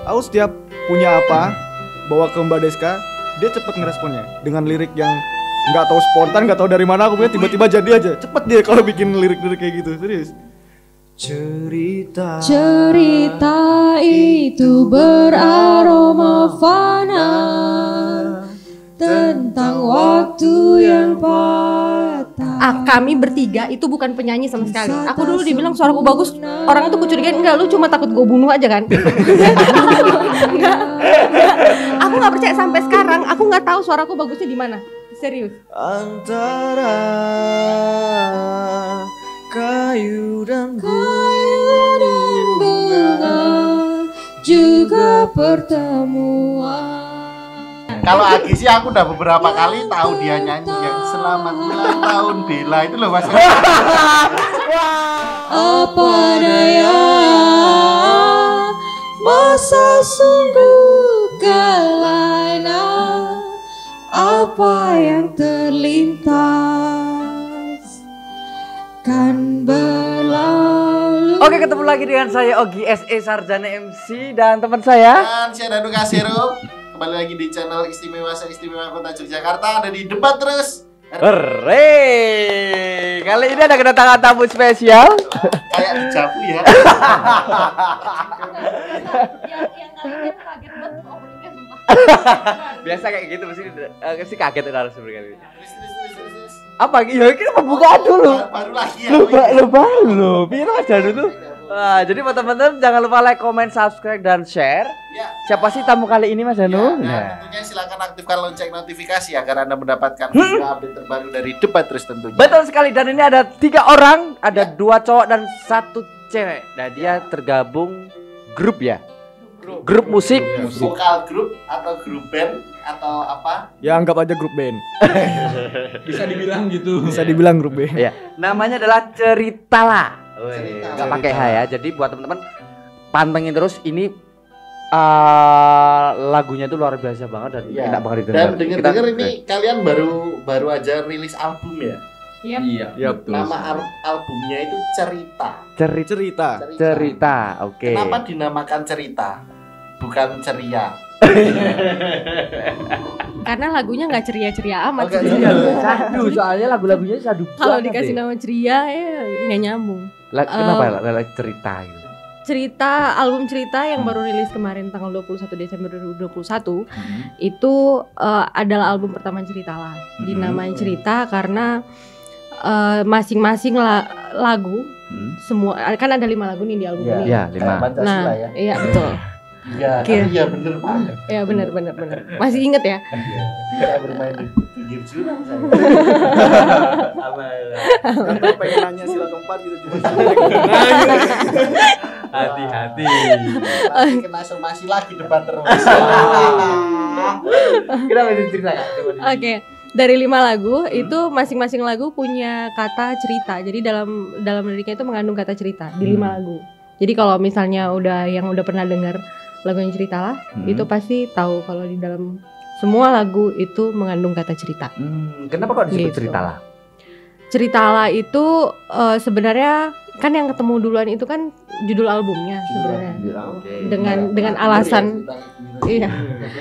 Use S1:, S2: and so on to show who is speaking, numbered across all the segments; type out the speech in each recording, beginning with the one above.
S1: Aku setiap punya apa bawa ke Mbak Deska, dia cepet ngeresponnya dengan lirik yang nggak tahu spontan, nggak tahu dari mana aku punya, tiba-tiba jadi aja. Cepet dia kalau bikin lirik-lirik kayak gitu, serius. Cerita
S2: itu beraroma fana tentang waktu yang patah.
S3: Kami bertiga itu bukan penyanyi sama sekali. Aku dulu dibilang suaraku bagus, orang itu kucurigain enggak, lu cuma takut gue bunuh aja kan. Enggak. Aku nggak percaya sampai sekarang. Aku nggak tahu suaraku bagusnya di mana. Serius.
S1: Antara kayu dan
S2: bunga juga pertemuan.
S4: Kalau Agi sih aku udah beberapa kali tahu dia nyanyi yang selamat ulang tahun Bella itu loh Mas.
S2: Apa daya masa sungguh kelana, apa yang terlintas kan berlalu.
S5: Oke, ketemu lagi dengan saya Ogi SE Sarjana MC dan teman saya
S4: Dan saya Danu Kasero. Kembali lagi di channel Istimewa Kota Yogyakarta, ada di Debat Terus.
S5: Hore. Kali ini ada kedatangan tamu spesial.
S4: Kayak dijapu ya.
S3: Yang kalian kaget banget openingnya sumpah.
S5: Biasa kayak gitu mesti kaget narasumber kali ini.
S4: Terus.
S5: Apa? Ya kita pembukaan dulu.
S4: Baru lagi ya.
S5: Lupa lu. Biar Mas Danu tuh. Wah, jadi buat teman-teman jangan lupa like, comment, subscribe dan share.
S4: Ya.
S5: Siapa sih tamu kali ini Mas Danu?
S4: Ya, tentunya silakan aktifkan lonceng notifikasi agar Anda mendapatkan video update terbaru dari Debat Terus tentunya.
S5: Betul sekali, dan ini ada 3 orang, ada 2 cowok dan 1 cewek. Nah, dia tergabung grup ya. Grup musik.
S4: Vokal grup atau grup band atau apa?
S1: Ya anggap aja grup band.
S6: Bisa dibilang gitu.
S1: Bisa dibilang grup band.
S5: Ya, namanya adalah Ceritala.
S4: Cerita.
S5: Gak pakai H ya. Jadi buat teman-teman pantengin terus ini lagunya tuh luar biasa banget dan
S4: Ya.
S5: enak banget didengar.
S4: Dan dengar-dengar ini kalian baru aja rilis album ya?
S6: Iya, betul.
S4: Nama albumnya itu Cerita.
S1: Cerita.
S5: Oke.
S4: Kenapa dinamakan Cerita? Bukan ceria.
S3: Karena lagunya nggak ceria-ceria amat.
S4: Oke,
S3: sih.
S4: iya.
S5: Sadu, soalnya lagu-lagunya sadu.
S3: Kalau
S5: banget
S3: dikasih
S5: ya.
S3: nama ceria ya nggak nyambung.
S5: Kenapa cerita gitu?
S3: Album cerita yang baru rilis kemarin tanggal 21 Desember 2021 itu adalah album pertama Ceritalah. Dinamain Cerita karena masing-masing lagu semua kan ada 5 lagu nih di album ini.
S5: Iya, 5.
S4: Pancasila ya.
S3: Iya betul.
S4: Iya,
S3: Oke.
S4: iya bener Pak.
S3: Iya benar. Masih inget ya?
S4: Saya bermain di pinggir jurang saya.
S1: Kalau pengen nanya sila keempat gitu cuma.
S6: Hati-hati.
S4: Nanti kena somasi lagi Debat Terus.
S5: Kenapa itu cerita Kak?
S3: Oke. Dari 5 lagu itu masing-masing lagu punya kata cerita. Jadi dalam liriknya itu mengandung kata cerita di 5 lagu. Jadi kalau misalnya udah pernah dengar lagunya Ceritalah, itu pasti tahu kalau di dalam semua lagu itu mengandung kata cerita.
S5: Kenapa kok disebut
S3: Gitu.
S5: Ceritalah?
S3: Ceritalah itu sebenarnya kan yang ketemu duluan itu kan judul albumnya sebenarnya. Dengan alasan iya.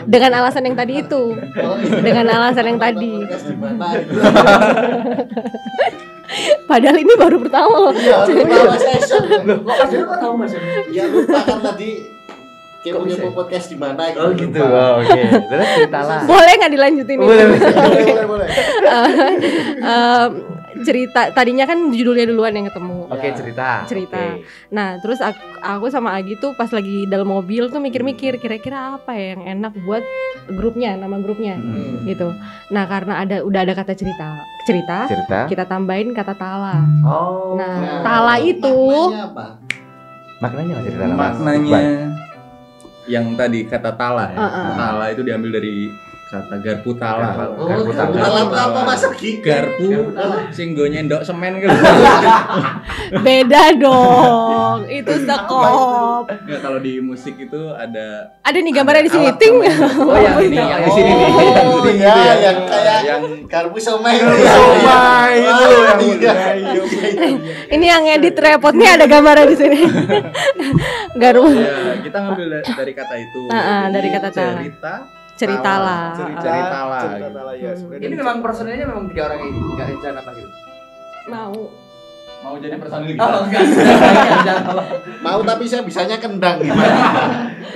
S3: Dengan alasan yang tadi itu. Dengan alasan yang tadi. Padahal ini baru pertama loh.
S4: Iya, lupa session. Loh, kok kasih kok tahu Mas? Ya lupa kan tadi kayak punya podcast di mana gitu.
S5: Oh gitu. Oh, oke. Terus Ceritalah.
S3: Boleh nggak dilanjutin ini?
S4: Boleh.
S3: Cerita tadinya kan judulnya duluan yang ketemu.
S5: Oke, cerita.
S3: Oke. Nah, terus aku sama Agi tuh pas lagi dalam mobil tuh mikir-mikir kira-kira apa ya yang enak buat nama grupnya gitu. Nah, karena udah ada kata cerita, kita tambahin kata tala.
S5: Oh.
S3: Nah, tala itu
S4: maknanya apa?
S5: Maknanya apa Ceritalah?
S6: Maknanya yang tadi kata tala ya. Tala itu diambil dari Kata garpu tala.
S5: Garpu tala.
S4: Dalam apa Mas Regi?
S6: Garpu sing nggo nyendok semen kan.
S3: Beda dong. Itu sekop.
S6: Enggak, kalau di musik itu ada
S3: Ada nih gambarnya di sini.
S6: alat
S3: Ting.
S6: namanya.
S5: Oh yang ini yang di sini nih.
S4: Oh iya, yang kayak
S6: yang
S4: garpu somai.
S1: Somai itu yang
S3: Ini yang edit repot nih ada gambarnya di sini. Garu.
S6: ya, kita ngambil dari kata itu. Jadi,
S3: dari kata tala.
S6: ceritalah.
S3: Cerita.
S6: Ceritala.
S1: Cerita tala ya. sebenarnya
S5: Ini
S1: dari
S5: memang personilnya memang 3 orang ini, enggak rencana apa gitu.
S3: Mau.
S6: Mau jadi personil
S5: Oh,
S6: kita.
S5: enggak.
S4: Mau tapi saya bisanya kendang gimana?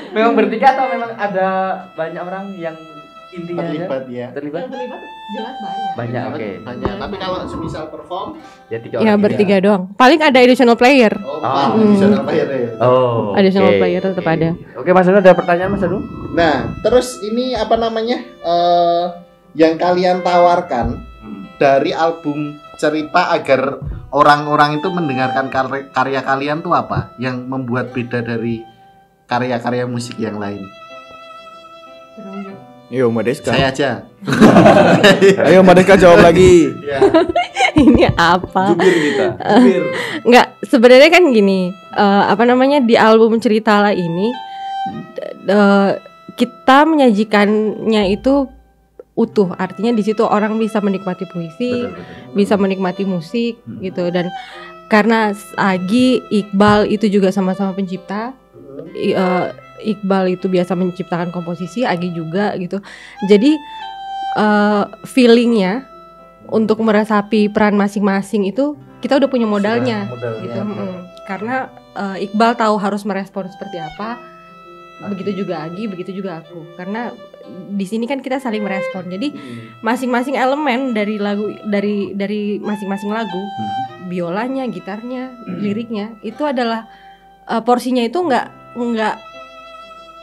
S5: Memang bertiga atau memang ada banyak orang yang intinya aja?
S4: Terlibat ya.
S5: Terlibat?
S3: Yang terlibat jelas banyak.
S5: Banyak, oke.
S4: Banyak. Tapi kalau semisal perform,
S5: Ya 3
S3: Ya
S5: orang. ini.
S3: bertiga doang. Paling ada additional player.
S4: oh,
S5: Ah.
S4: bisa bayar ya.
S5: Oh.
S3: Additional
S5: oke.
S3: player tetap ada.
S5: Oke, Mas Anu ada pertanyaan Mas Anu?
S4: Nah, terus ini apa namanya? Yang kalian tawarkan dari album cerita agar orang-orang itu mendengarkan karya kalian tuh apa? Yang membuat beda dari karya-karya musik yang lain?
S1: Yo Mbak Deska.
S4: Saya aja.
S1: Ayo Mbak Deska jawab lagi.
S4: Ya.
S3: Ini apa?
S6: Jubir kita.
S3: Enggak, sebenarnya kan gini, apa namanya di album Ceritala ini kita menyajikannya itu utuh, artinya di situ orang bisa menikmati puisi, bisa menikmati musik gitu. Dan karena Agi, Iqbal itu juga sama-sama pencipta, Iqbal itu biasa menciptakan komposisi, Agi juga gitu. Jadi feelingnya untuk meresapi peran masing-masing itu kita udah punya modalnya, gitu. Karena Iqbal tahu harus merespon seperti apa, begitu juga Agi, begitu juga aku. Karena di sini kan kita saling merespon. Jadi masing-masing elemen dari lagu, dari masing-masing lagu, biolanya, gitarnya, liriknya itu adalah porsinya itu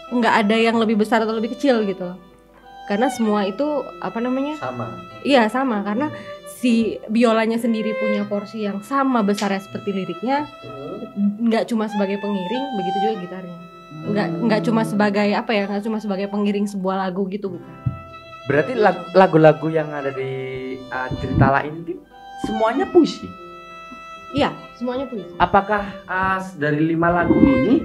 S3: nggak ada yang lebih besar atau lebih kecil gitu. Karena semua itu apa namanya?
S4: Sama.
S3: Iya sama, karena si biolanya sendiri punya porsi yang sama besarnya seperti liriknya, nggak cuma sebagai pengiring, begitu juga gitarnya. Nggak cuma sebagai apa ya, nggak cuma sebagai pengiring sebuah lagu gitu, bukan.
S5: Berarti lagu-lagu yang ada di Ceritala ini semuanya puisi.
S3: Iya, semuanya puisi.
S5: Apakah dari 5 lagu ini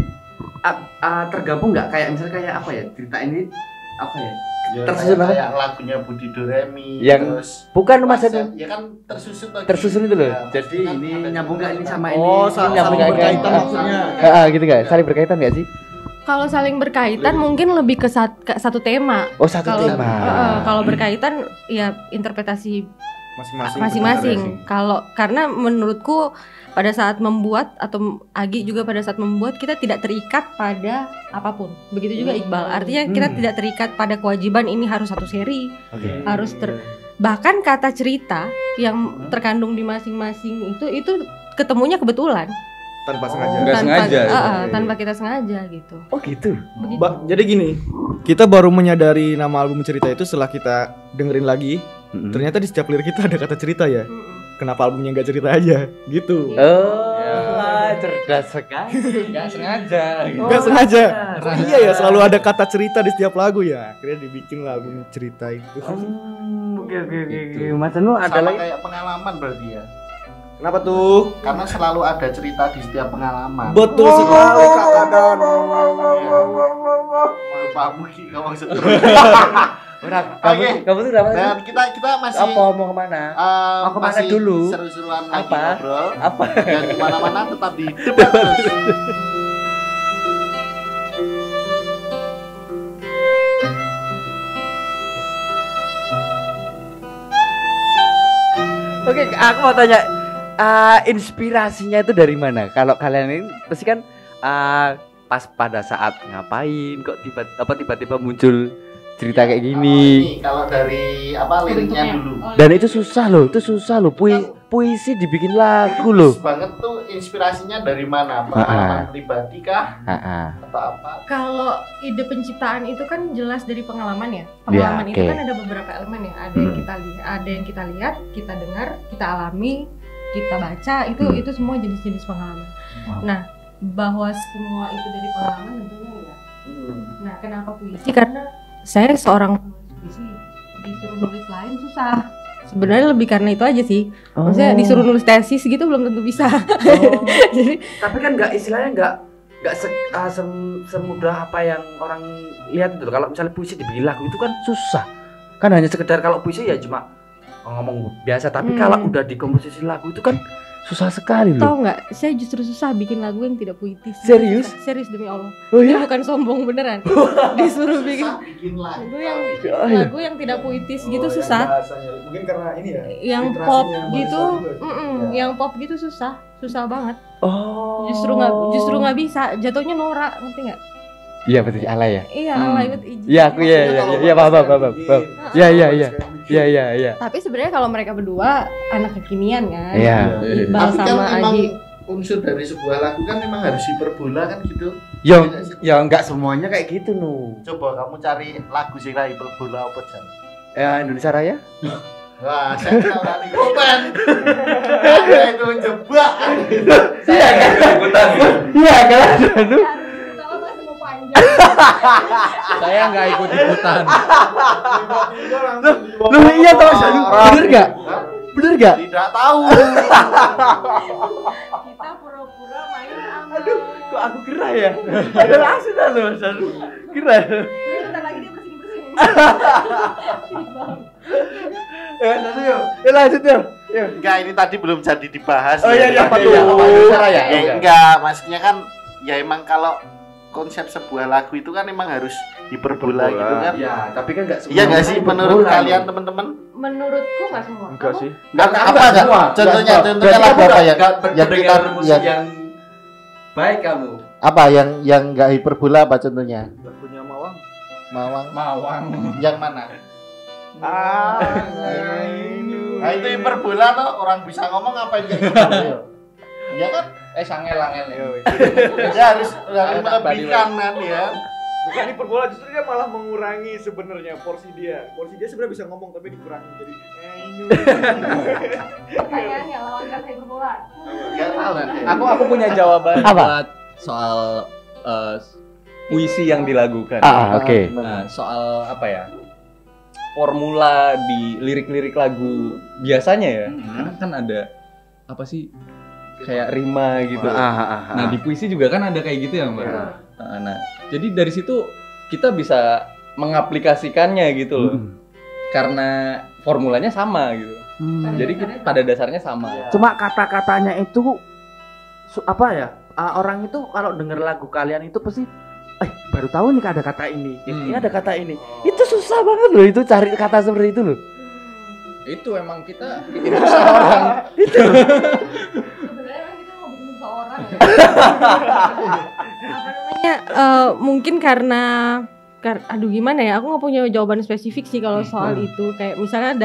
S5: tergabung nggak kayak misalnya kayak apa ya, cerita ini apa ya?
S4: Ya,
S5: Tersusun apa?
S4: kayak lagunya Budi Doremi
S5: Yang-
S4: terus
S5: Bukan Mas
S4: Masa-
S5: Anu.
S4: ya kan tersusun lagi.
S5: Tersusun itu loh.
S4: Ya,
S5: Jadi
S4: kan
S5: ini
S4: ada
S5: nyambung nggak ini
S4: cerita
S5: sama
S4: kan.
S5: ini?
S1: Oh,
S5: Ini
S1: saling
S5: nyambung nggak
S1: berkaitan
S5: kayak-
S1: maksudnya.
S5: gitu nggak? Saling berkaitan nggak sih?
S3: Kalau saling berkaitan mungkin lebih ke satu tema.
S5: Oh, satu
S3: Kalau
S5: tema.
S3: kalau berkaitan ya interpretasi
S1: Masing-masing.
S3: masing-masing. Kalau karena menurutku pada saat membuat atau Agi juga pada saat membuat kita tidak terikat pada apapun. Begitu juga Iqbal. Artinya kita tidak terikat pada kewajiban ini harus satu seri,
S5: Oke.
S3: harus bahkan kata cerita yang terkandung di masing-masing itu ketemunya kebetulan
S1: Tanpa sengaja.
S6: Nggak sengaja.
S3: tanpa kita sengaja gitu.
S5: Oh gitu.
S3: Begitu.
S1: Jadi gini, kita baru menyadari nama album cerita itu setelah kita dengerin lagi. Ternyata di setiap lirik kita ada kata cerita ya. Kenapa albumnya nggak cerita aja? Gitu.
S5: Oh, cerdas sekali.
S6: Nggak sengaja.
S1: Nggak sengaja. Oh, iya ya, selalu ada kata cerita di setiap lagu ya. Akhirnya dibikin lah album cerita itu.
S5: Oke. Mas Anu ada
S4: Sama
S5: lagi?
S4: kayak pengalaman berarti ya.
S1: Kenapa tuh?
S4: Karena selalu ada cerita di setiap pengalaman.
S1: Betul sekali Kak Kadan.
S4: Maafmu Ki ngomong seterus.
S5: Orang,
S4: Oke.
S5: kamu tuh dapat
S4: Dan kita masih
S5: apa mau kemana? Mau kemana
S4: masih
S5: dulu?
S4: seru-seruan lagi
S5: Apa?
S4: ngobrol.
S5: Apa?
S4: Dan kemana-mana tetap di debat terus.
S5: Oke, aku mau tanya inspirasinya itu dari mana? Kalau kalian ini pasti kan pas pada saat ngapain kok tiba-tiba muncul cerita kayak gini.
S4: Ini kalau dari apa liriknya dulu.
S5: Dan itu susah loh. Puisi dibikin lagu loh.
S4: Bagus banget tuh inspirasinya dari mana? Pengalaman pribadi kah atau apa?
S3: Kalau ide penciptaan itu kan jelas dari pengalaman ya. Pengalaman
S5: Ya,
S3: itu
S5: oke.
S3: kan ada beberapa elemen ya. Ada yang kita lihat, ada yang kita lihat, kita dengar, kita alami, kita baca. Itu semua jenis-jenis pengalaman.
S5: Wow.
S3: Nah, bahwa semua itu dari pengalaman tentunya ya. Nah, kenapa puisi? Karena saya seorang penulis puisi. disuruh nulis lain susah. Sebenarnya lebih karena itu aja sih. Maksudnya disuruh nulis tesis gitu belum tentu bisa. Jadi
S5: Tapi kan nggak istilahnya nggak semudah apa yang orang lihat gitu. Kalau misalnya puisi dibikin lagu itu kan susah. Kan hanya sekedar kalau puisi ya cuma ngomong biasa. Tapi kalau udah dikomposisi lagu itu kan susah sekali loh.
S3: tahu nggak? Saya justru susah bikin lagu yang tidak puitis.
S5: Serius?
S3: Serius demi Allah.
S5: Oh
S3: Ini
S5: ya?
S3: bukan sombong beneran. Disuruh bikin
S4: bikin lagu
S3: lagu yang tidak puitis gitu susah.
S1: Mungkin karena ini ya.
S3: Yang
S1: literasinya
S3: pop
S1: Mbak
S3: gitu,
S1: Desa juga.
S3: yang pop gitu susah banget.
S5: Oh.
S3: Justru nggak bisa. Jatuhnya norak, ngerti nggak?
S5: Iya betul alay ya.
S3: Iya, alay banget izin.
S5: Iya aku iya paham. Iya.
S3: Tapi sebenarnya kalau mereka berdua anak kekinian kan.
S5: Iya.
S3: Iqbal
S4: Tapi kan
S3: sama
S4: emang
S3: Aji.
S4: unsur dari sebuah lagu kan memang harus hiperbola kan gitu.
S5: Ya enggak semuanya kayak gitu nu.
S4: Coba kamu cari lagu sing ra hiperbola apa jan?
S5: Ya Indonesia Raya.
S4: Wah, saya tahu tadi komen. Saya itu menjebak.
S5: Iya kan? Iya kan?
S3: Kalau masih mau panjang.
S6: Saya nggak ikut ikutan.
S5: Lu iya tahu Sanu. Bener enggak? Bener enggak?
S4: Tidak tahu.
S3: Kita pura-pura main sama.
S5: Aduh, kok aku kira ya? Ada langsung dah lu Sanu. Kira.
S3: Bentar lagi dia bersihin.
S5: Ya Sanu yuk. Ya lanjut yuk.
S4: Enggak, ini tadi belum jadi dibahas.
S5: Oh iya
S4: Ya.
S5: apa tuh? Indonesia Raya.
S4: Ya enggak, maksudnya kan ya emang kalau konsep sebuah lagu itu kan emang harus hiperbola gitu kan.
S5: Ya, tapi kan enggak semua.
S4: Iya enggak sih menurut kalian teman-teman?
S3: Menurutku nggak semua.
S1: Enggak sih.
S4: Enggak apa enggak? Contohnya lagu apa ya? Yang kita
S6: musik yang baik kamu.
S4: apa yang enggak hiperbola apa contohnya?
S1: Lagunya Mawang.
S4: Mawang. Yang mana?
S1: Ini.
S4: Nah itu hiperbola tuh orang bisa ngomong apa yang kayak gitu. Iya kan?
S6: Sangel-angel.
S4: Ya harus melebihkan kan ya.
S1: Bukan hiperbola, justru dia malah mengurangi sebenarnya porsi dia. Porsi dia sebenarnya bisa ngomong tapi dikurangi jadi
S3: Pertanyaannya lawan kata hiperbola.
S4: Enggak tahu nanti.
S6: Aku punya jawaban
S5: Apa?
S6: buat soal puisi yang dilakukan.
S5: Oke.
S6: Nah, soal apa ya? Formula di lirik-lirik lagu biasanya ya. Kan ada apa sih? Kayak rima gitu. Nah, di puisi juga kan ada kayak gitu ya, Mbak. Nah, jadi dari situ kita bisa mengaplikasikannya gitu loh. Karena formulanya sama gitu. Jadi pada dasarnya sama.
S5: Cuma kata-katanya itu apa ya? Orang itu kalau denger lagu kalian itu pasti baru tahu nih ada kata ini. Ini ada kata ini. Itu susah banget loh itu cari kata seperti itu loh.
S6: Itu emang kita bikin susah orang.
S3: Sebenarnya emang kita mau bikin seorang ya. Apa namanya? Mungkin karena aduh gimana ya? Aku nggak punya jawaban spesifik sih kalau soal itu. Kayak misalnya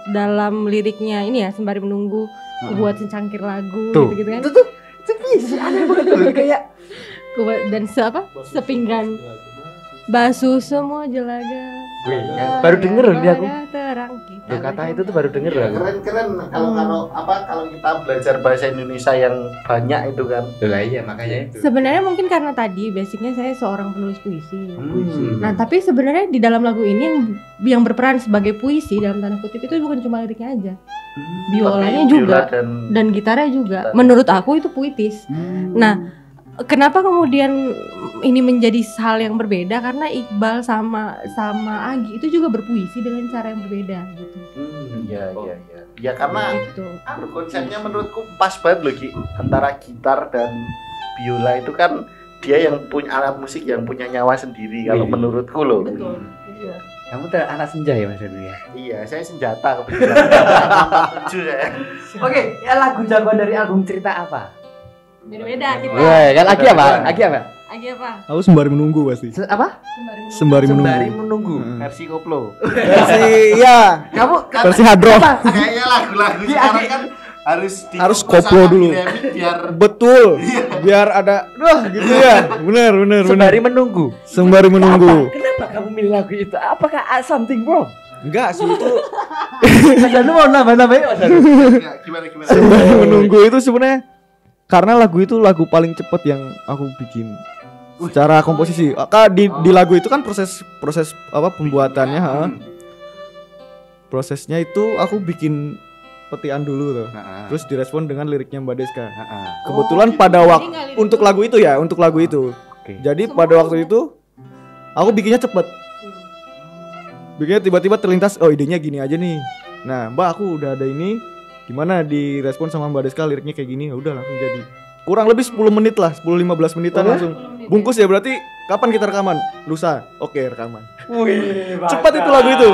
S3: dalam liriknya ini ya sembari menunggu buat secangkir lagu gitu-gitu kan.
S5: Itu bisa aneh banget loh kayak
S3: Dan sepinggan basuh semua jelaga.
S5: baru denger loh dia aku.
S3: Terang kita.
S5: Kata itu tuh baru denger loh.
S4: Keren kalau kita belajar bahasa Indonesia yang banyak itu kan.
S5: Lah iya makanya itu.
S3: Sebenarnya mungkin karena tadi basicnya saya seorang penulis puisi. Nah tapi sebenarnya di dalam lagu ini yang berperan sebagai puisi dalam tanda kutip itu bukan cuma liriknya aja, biolanya
S4: Tapi
S3: juga
S4: biola
S3: dan gitarnya juga. Menurut aku itu puitis. Nah kenapa kemudian ini menjadi hal yang berbeda karena Iqbal sama Agi itu juga berpuisi dengan cara yang berbeda gitu.
S4: Iya. Ya karena
S3: Gitu.
S4: berkonsepnya menurutku pas banget loh Ki. Antara gitar dan biola itu kan dia yang punya alat musik yang punya nyawa sendiri kalau menurutku loh.
S3: Betul. Iya.
S5: Kamu tuh anak senja ya Mas Danu ya?
S4: Iya, saya senjata kebetulan. 47 saya.
S5: Oke, ya lagu jagoan dari album cerita apa?
S3: Beda-beda kita.
S5: Wah, kan lagi apa? Lagi apa?
S3: Agi apa?
S1: Aku sembari menunggu pasti.
S5: Apa?
S3: Sembari menunggu.
S1: Sembari
S5: Sembari
S1: menunggu.
S5: menunggu.
S4: Versi koplo.
S1: Versi ya,
S5: Kamu
S1: versi hard rock.
S4: Kayaknya lagu-lagu sekarang kan harus
S1: koplo dulu.
S4: biar
S1: Betul. Biar ada gitu ya. Benar.
S5: sembari menunggu.
S1: Sembari menunggu.
S5: Kenapa kamu milih lagu itu? Apakah something wrong?
S1: Enggak sih itu
S5: Mas Danu mau nambah-nambahin Mas Danu?
S4: gimana
S1: sembari menunggu itu sebenarnya karena lagu itu lagu paling cepet yang aku bikin secara komposisi. Di lagu itu kan proses apa pembuatannya prosesnya itu aku bikin petian dulu tuh.
S5: Heeh.
S1: Terus direspon dengan liriknya Mbak Deska.
S5: Heeh.
S1: Kebetulan pada waktu untuk lagu itu ya, untuk lagu itu.
S5: Oke.
S1: Jadi pada waktu itu aku bikinnya cepet. Bikinnya tiba-tiba terlintas, oh idenya gini aja nih. Nah, Mbak aku udah ada ini. Gimana direspon sama Mbak Deska liriknya kayak gini? Ya udah langsung jadi. Kurang lebih 10 menit lah, 10-15 menitan langsung. Bungkus ya berarti kapan kita rekaman? Lusa. Oke, rekaman.
S5: Wih,
S1: Cepat itu lagu itu.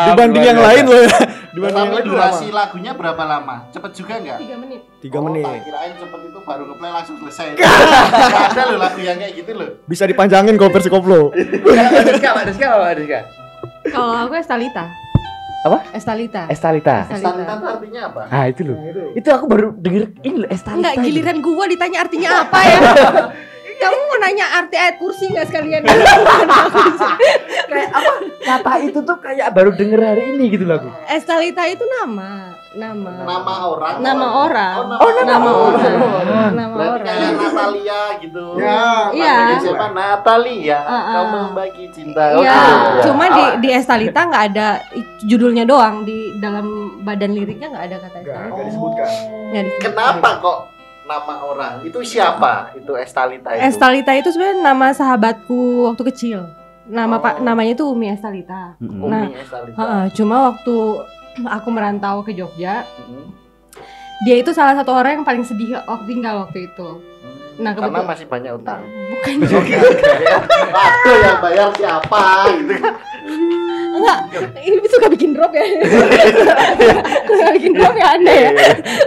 S1: Dibanding yang lain loh ya. Dibanding yang
S4: Tapi
S1: lain
S4: durasi
S1: lama.
S4: lagunya berapa lama? Cepet juga nggak?
S3: 3 menit.
S1: 3 menit.
S4: Tak kirain cepet itu baru ngeplay langsung selesai. Nggak ada loh lagu yang kayak gitu loh.
S1: Bisa dipanjangin kalau versi koplo.
S5: Pak Deska.
S3: Kalau aku Estalita.
S5: Apa?
S3: Estalita.
S5: Estalita.
S4: Standar itu artinya apa?
S5: Ah, itu loh. Itu aku baru denger ini loh, Estalita.
S3: Enggak,
S5: itu.
S3: giliran gua ditanya artinya apa ya? Kamu mau nanya arti ayat kursi nggak sekalian?
S5: Kayak apa? Kata itu tuh kayak baru denger hari ini gitu loh aku.
S3: Estalita itu nama
S4: Orang.
S3: Nama orang.
S4: Oh,
S3: nama orang. Nama
S4: Berarti
S3: orang.
S4: kayak Natalia gitu.
S1: Ya,
S3: iya.
S4: Namanya siapa? Natalia.
S3: Kau
S4: membagi cinta.
S3: Iya,
S4: gitu.
S3: cuma di Estalita nggak ada judulnya doang, di dalam badan liriknya nggak ada kata Estalita.
S1: Nggak disebutkan.
S3: Nggak disebutkan.
S4: Kenapa kok nama orang? Itu siapa? Itu Estalita itu.
S3: Estalita itu sebenarnya nama sahabatku waktu kecil. Namanya itu Umi Estalita. Nah,
S4: Umi Estalita.
S3: cuma waktu aku merantau ke Jogja, dia itu salah satu orang yang paling sedih waktu tinggal waktu itu. Nah,
S4: Karena
S3: kebetulan
S4: masih banyak utang.
S3: bukan
S4: Oke. Aduh, yang bayar siapa gitu kan.
S3: enggak, ini suka bikin drop ya. Suka bikin drop ya Anda ya.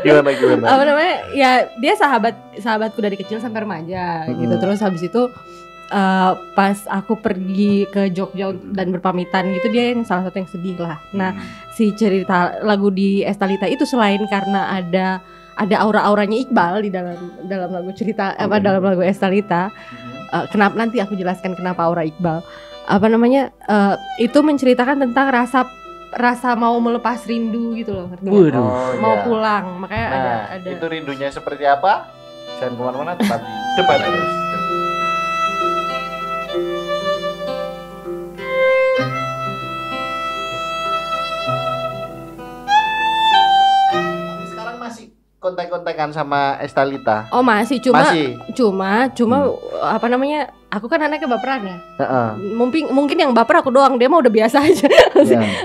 S4: Gimana?
S3: Apa namanya? Ya dia sahabatku dari kecil sampai remaja gitu. Terus habis itu pas aku pergi ke Jogja dan berpamitan gitu, dia yang salah satu yang sedih lah. Nah, si cerita lagu di Estalita itu selain karena ada aura-auranya Iqbal di dalam lagu cerita dalam lagu Estalita. Kenapa nanti aku jelaskan kenapa aura Iqbal. Apa namanya? Itu menceritakan tentang rasa mau melepas rindu gitu loh. Ngerti nggak? Mau pulang. Makanya ada
S4: Itu rindunya seperti apa? Jangan kemana-mana, tetap di depan terus. Sekarang masih kontak-kontakan sama Estalita.
S3: Oh masih,
S4: Masih.
S3: cuma apa namanya? Aku kan anaknya baperan ya.
S4: Heeh.
S3: Mungkin yang baper aku doang, dia mah udah biasa aja.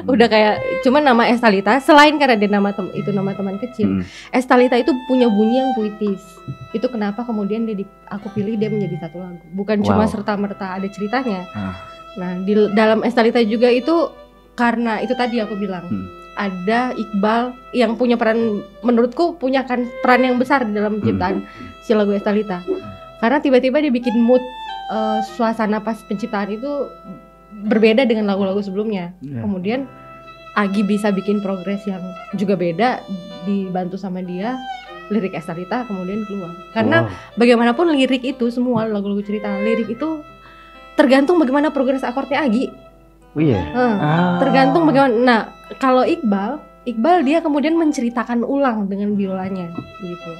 S3: Udah kayak cuma nama Estalita selain karena dia nama teman kecil. Estalita itu punya bunyi yang puitis. Itu kenapa kemudian aku pilih dia menjadi satu lagu. Bukan cuma serta-merta ada ceritanya. Nah, di dalam Estalita juga itu karena itu tadi aku bilang ada Iqbal yang punya peran, menurutku punya kan peran yang besar di dalam ciptaan si lagu Estalita. Karena tiba-tiba dia bikin mood suasana pas penciptaan itu berbeda dengan lagu-lagu sebelumnya. Kemudian Agi bisa bikin progres yang juga beda, dibantu sama dia, lirik Estalita kemudian keluar. Karena bagaimanapun lirik itu semua lagu-lagu cerita, lirik itu tergantung bagaimana progres akordnya Agi. Tergantung bagaimana. Nah, kalau Iqbal dia kemudian menceritakan ulang dengan biolanya gitu.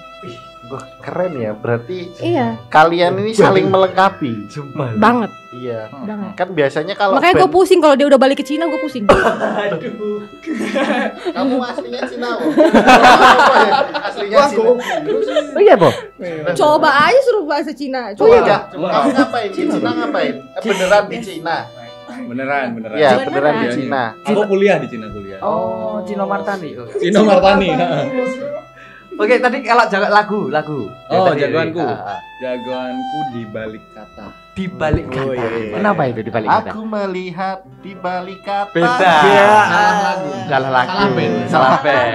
S4: Keren ya, berarti
S3: Iya.
S4: kalian ini saling melengkapi.
S3: Banget.
S4: Iya.
S3: Banget.
S4: Kan biasanya kalau
S3: Makanya gue pusing kalau dia udah balik ke Cina, gue pusing.
S4: kamu aslinya Cina, Bo. Aslinya Cina.
S5: Oh iya, Bo.
S3: Coba aja suruh bahasa Cina.
S4: Oh iya,
S3: Coba.
S4: kamu ngapain di Cina ngapain? Beneran di Cina?
S6: Beneran.
S4: Iya,
S3: Beneran.
S4: beneran di Cina.
S6: Aku kuliah di Cina kuliah.
S5: Oh, Cino Martani.
S6: Cino Martani.
S5: Oke, tadi kalau lagu.
S6: Oh,
S5: Tadi,
S6: jagoanku. Jagoanku di balik kata.
S5: Di balik kata. Kenapa itu di balik kata?
S4: Aku melihat di balik kata.
S5: Beda.
S6: Salah lagu.
S5: Salah lagu.
S6: Salah band.
S5: Salah band.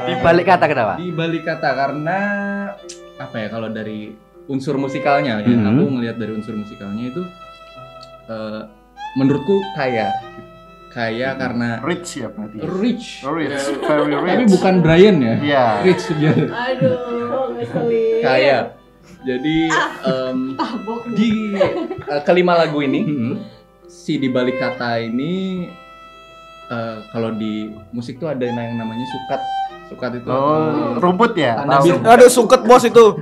S5: Di balik kata kenapa?
S6: Di balik kata karena apa ya, kalau dari unsur musikalnya ya, aku ngelihat dari unsur musikalnya itu menurutku kaya karena
S4: Rich ya berarti.
S6: rich.
S4: Rich, very rich.
S6: Tapi bukan Brian ya.
S4: Iya.
S6: Rich dia.
S3: Aduh, ngeselin.
S6: Kaya. Jadi di kelima lagu ini si di balik kata ini kalau di musik tuh ada yang namanya sukat. Sukat itu
S4: rumput ya?
S6: tanda
S1: Aduh, suket bos itu.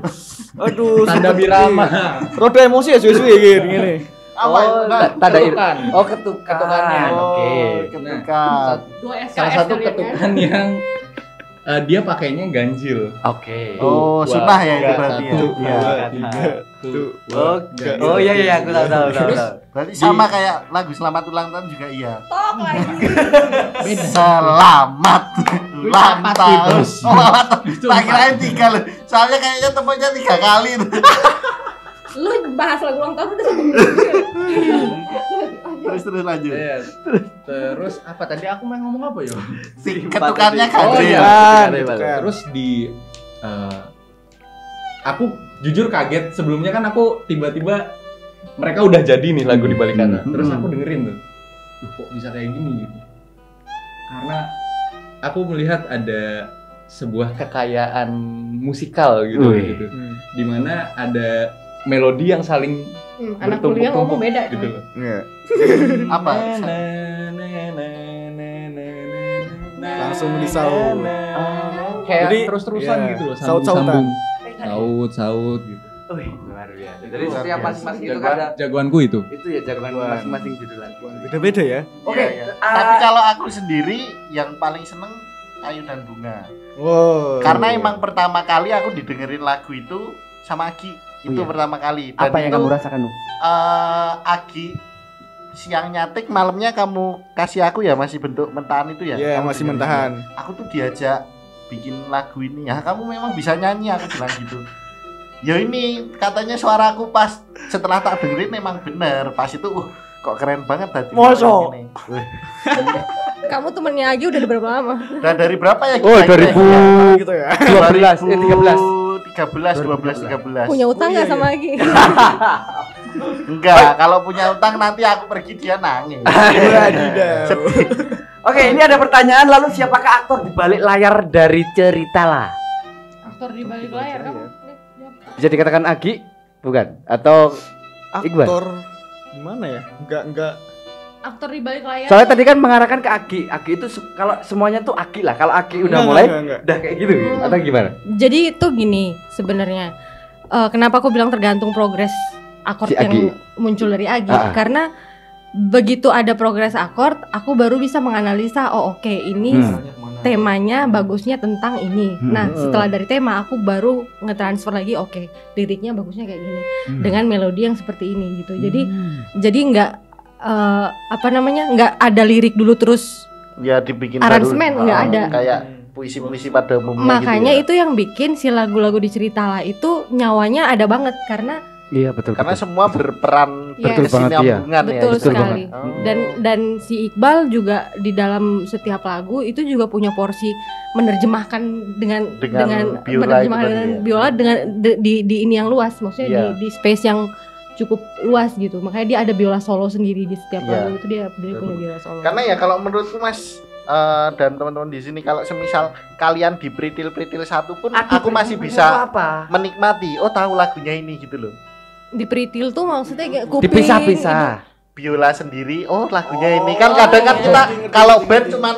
S1: Aduh,
S6: tanda
S1: suket.
S6: birama.
S1: Roda emosi ya suwe-suwe gini.
S4: Apa itu? Nah,
S5: tanda
S6: ketukan.
S5: Oh, ketukannya. Oke.
S4: ketukan.
S3: Dua SKS
S6: Salah satu
S3: kalian kan?
S6: ketukan yang dia pakainya ganjil.
S5: Oke.
S4: Oh,
S6: Dua,
S4: sunnah ya itu
S6: tiga,
S4: berarti ya.
S6: satu,
S4: Iya.
S6: dua, tiga, tuh.
S5: Oh iya aku tahu.
S4: Berarti sama kayak lagu Selamat Ulang Tahun juga iya.
S3: Tok lagi.
S6: Beda.
S4: Selamat ulang
S6: Empat
S4: tahun.
S6: itu.
S4: Oh, ulang tahun.
S6: Itu
S4: Tak
S6: empat.
S4: kirain 3 loh. Soalnya kayaknya temennya 3 kali tuh.
S3: Lu bahas lagu ulang tahun udah satu.
S4: Terus lanjut.
S6: Iya. Terus apa tadi aku mau ngomong apa ya?
S4: Si ketukannya
S6: Oh
S4: ganjil.
S6: iya.
S1: Ketukan.
S6: Terus aku jujur kaget sebelumnya kan aku tiba-tiba mereka udah jadi nih lagu di balik kata. Terus aku dengerin tuh. Loh, kok bisa kayak gini gitu. Karena aku melihat ada sebuah kekayaan musikal gitu
S5: Wih.
S6: gitu. Dimana ada melodi yang saling
S3: Anak kuliah ngomong beda
S6: gitu loh.
S1: Iya.
S4: Apa?
S1: Langsung disaut.
S6: Kayak
S1: Jadi,
S6: terus-terusan
S1: iya,
S6: gitu loh,
S1: saut-sautan.
S6: Saut gitu.
S5: Wih, luar biasa. Jadi
S4: Luar
S5: setiap
S4: biasa.
S5: masing-masing itu kan ada
S6: Jagoanku itu.
S5: itu ya jagoan masing-masing judul lagu.
S1: Beda-beda ya.
S5: Oke,
S4: Iya, iya. Tapi kalau aku sendiri yang paling seneng Ayu dan Bunga.
S1: Wow.
S4: Karena emang pertama kali aku didengerin lagu itu sama Agi. Itu
S5: iya.
S4: pertama kali. Dan
S5: apa yang
S4: itu,
S5: kamu rasakan, Nu?
S4: Agi siang nyatik, malamnya kamu kasih aku ya masih bentuk mentahan itu ya?
S1: Iya,
S4: Kamu
S1: masih
S4: dengerin
S1: mentahan.
S4: ya. Aku tuh diajak bikin lagu ini ya. Kamu memang bisa nyanyi, aku bilang gitu. Ya ini katanya suaraku pas setelah tak dengerin memang bener. Pas itu kok keren banget tadi.
S5: Mosok.
S4: Ini.
S3: Kamu temennya Agi udah berapa lama?
S4: Nah dari berapa ya?
S5: Oh,
S4: kira-kira?
S5: 2000
S1: gitu ya.
S5: 13.
S4: 13, 12, 13.
S3: Punya utang nggak
S1: iya.
S3: sama Agi?
S4: Enggak, kalau punya utang nanti aku pergi dia nangis.
S1: Wadidaw.
S5: Oke, ini ada pertanyaan, lalu siapakah aktor di balik layar dari cerita lah?
S3: Aktor di balik layar kamu.
S5: Bisa dikatakan Agi? Bukan? Atau Iqbal?
S1: Aktor gimana ya? Enggak.
S3: Aktor di balik layar.
S5: Soalnya tadi kan mengarahkan ke Agi. Agi itu kalau semuanya tuh Agi lah. Kalau Agi udah mulai
S1: Enggak.
S5: udah kayak gitu atau gimana?
S3: Jadi itu gini sebenarnya. Kenapa aku bilang tergantung progres akord
S5: Si Agi.
S3: yang muncul dari Agi?
S5: Ah.
S3: Karena begitu ada progres akord, aku baru bisa menganalisa. Oh oke, ini temanya bagusnya tentang ini. Nah setelah dari tema aku baru ngetransfer lagi. Oke, liriknya bagusnya kayak gini dengan melodi yang seperti ini gitu. Jadi nggak nggak ada lirik dulu terus.
S4: Ya dibikin
S3: Aransemen
S4: baru,
S3: nggak ada.
S4: Kayak puisi-puisi pada umumnya
S3: Makanya
S4: gitu ya.
S3: itu yang bikin si lagu-lagu di cerita lah itu nyawanya ada banget karena
S5: Iya betul.
S4: Karena semua berperan
S3: Yes.
S5: Betul banget, iya.
S4: berkesinambungan ya.
S3: betul
S5: betul
S3: sekali.
S4: banget. Oh.
S3: Dan si Iqbal juga di dalam setiap lagu itu juga punya porsi menerjemahkan dengan
S4: Dengan biola
S3: menerjemahkan
S4: itu tadi
S3: dengan
S4: ya.
S3: biola dengan di ini yang luas, maksudnya
S4: Iya.
S3: di space yang cukup luas gitu. Makanya dia ada biola solo sendiri di setiap
S4: Iya.
S3: lagu itu dia punya biola solo.
S4: Karena ya kalau menurutku Mas dan teman-teman di sini kalau semisal kalian di pritil-pritil satu pun aku masih bisa
S5: apa?
S4: menikmati. Oh tahu lagunya ini gitu loh.
S3: Di Pritil tuh maksudnya kayak kuping
S5: Dipisah-pisah.
S4: Biola sendiri. Oh lagunya ini kan kadang kan kita kalau band cuman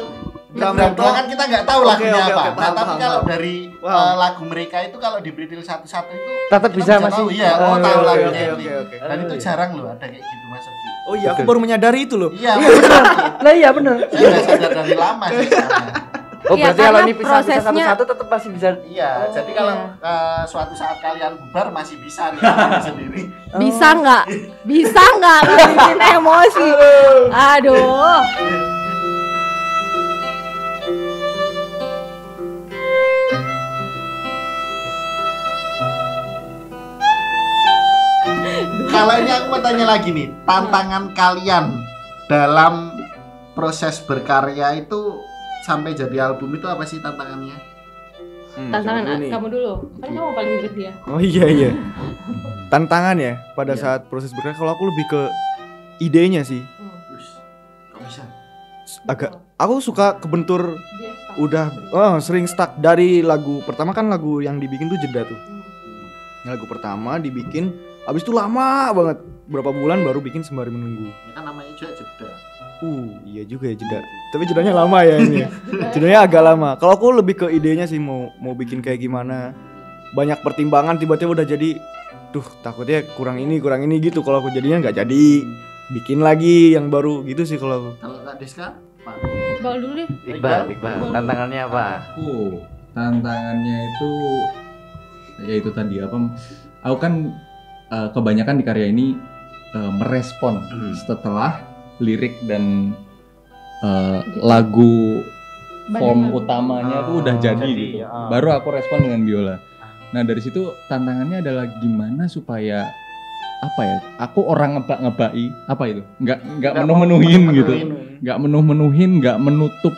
S1: Drum
S4: drum
S1: tok.
S4: kan kita nggak tahu
S1: Oke,
S4: lagunya
S1: oke,
S4: apa.
S1: oke,
S4: Nah,
S1: paham,
S4: tapi
S1: paham,
S4: kalau
S1: paham.
S4: dari
S1: Wow.
S4: lagu mereka itu kalau di pritil satu-satu itu
S5: Tetap
S4: kita
S5: bisa masih.
S4: tahu iya. Oh tahu
S5: Oke,
S4: lagunya
S1: oke,
S4: ini.
S1: oke.
S4: Dan itu jarang loh ada kayak gitu Mas Ogi.
S1: Oh iya, aku
S5: Betul.
S1: baru menyadari itu loh.
S4: Iya.
S5: Lah iya bener.
S4: Saya udah sadar dari lama sih sebenarnya.
S5: Oh
S3: Iya,
S5: berarti kalau
S3: karena
S5: ini pisah-pisah
S3: prosesnya-
S5: satu-satu tetap masih bisa.
S4: Iya, jadi kalau suatu saat kalian bubar masih bisa nih sendiri.
S3: Bisa nggak nggak bikin emosi. Aduh.
S4: Kalau ini aku mau tanya lagi nih, tantangan kalian dalam proses berkarya itu sampai jadi album itu apa sih tantangannya?
S3: Tantangan kamu dulu. Kan kamu paling deket dia.
S1: Oh iya. Tantangan ya pada
S4: Iya.
S1: saat proses berkarya. Kalau aku lebih ke idenya sih.
S4: Kok bisa?
S1: Agak aku suka kebentur
S3: Dia stuck.
S1: udah sering stuck dari lagu pertama kan lagu yang dibikin tuh jeda tuh. Lagu pertama dibikin habis itu lama banget. Berapa bulan baru bikin sembari menunggu.
S4: Ya kan namanya juga jeda.
S1: Iya juga ya jeda. Tapi jedanya lama ya ini. Ya. Jedanya agak lama. Kalau aku lebih ke idenya sih mau bikin kayak gimana. Banyak pertimbangan tiba-tiba udah jadi duh takutnya kurang ini gitu. Kalau aku jadinya nggak jadi, bikin lagi yang baru gitu sih kalau aku.
S4: Kalau Kak Deska, Pak.
S3: Iqbal dulu deh.
S5: Iqbal, tantangannya apa?
S6: Tantangannya itu ya itu tadi apa? Aku kan kebanyakan di karya ini merespon setelah lirik dan lagu form utamanya tuh udah jadi gitu. Baru aku respon dengan biola. Nah dari situ tantangannya adalah gimana supaya apa ya? Aku orang ngebak-ngebai apa itu? Nggak menuh-menuhin gitu. Nggak menuh-menuhin, nggak menutup